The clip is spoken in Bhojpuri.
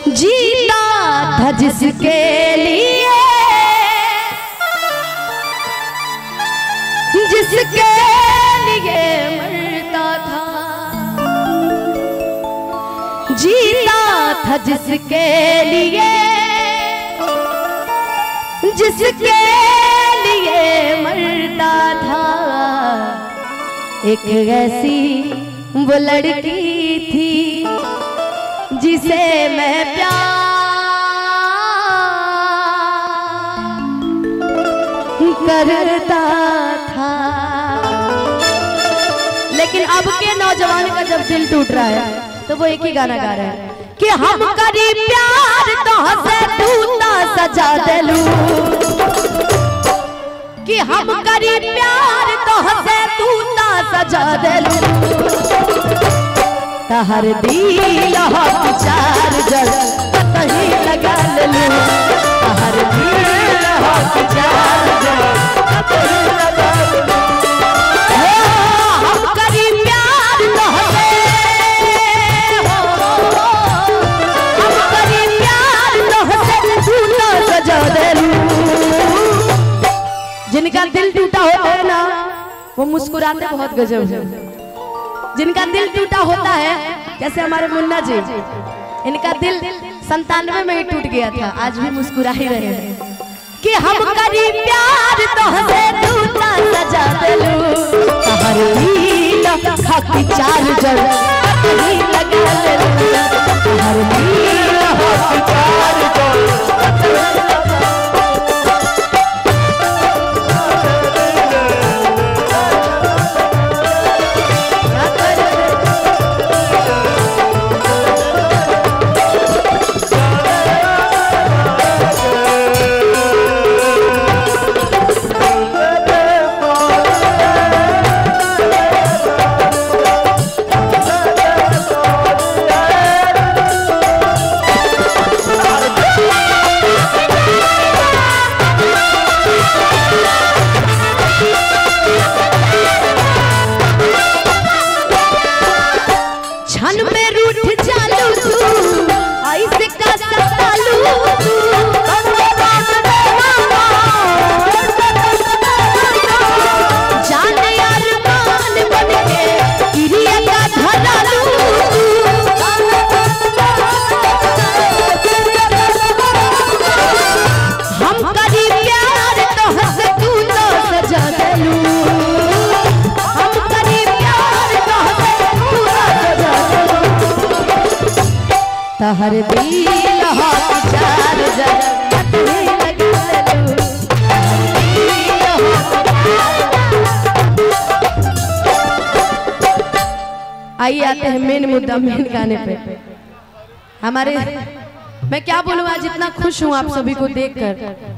जीता था जिसके लिए, जिसके लिए मरता था। जीता था जिसके लिए, जिसके लिए मरता था। एक ऐसी वो लड़की थी जिसे मैं प्यार करता था। लेकिन अब के नौजवान का जब दिल टूट रहा है तो वो एक ही गाना गा रहा है कि हम करी प्यार तो हंसे तूता सजा देलू, कि हम करी प्यार तो हंसे तूता सजा देलू। तहर दिल हक चार्जर कहीं लगा लूं, तहर दिल हक चार्जर कहीं लगा लूं। हम करी प्यार तो हंसे, हम करी प्यार तो हंसे तूता सजा देलू। जिनका दिल टूटा होता है ना वो मुस्कुराते बहुत गजब है। जिनका दिल टूटा होता है जैसे हमारे मुन्ना जी, इनका दिल 97 में ही टूट गया था, आज भी मुस्कुरा ही रहे हैं कि हम करी प्यार तो हंसे तूता सजा देलू। तहर दिल हक चार्जर कहीं लगा लेलू, तहर दिल हक चार्जर। तहर दिल हक चार्जर कहीं लगा लूं। आइए आते हैं मेन मुद्दा, मेन गाने पे। हमारे मैं क्या बोलूँ, आज इतना खुश हूँ आप सभी को देखकर।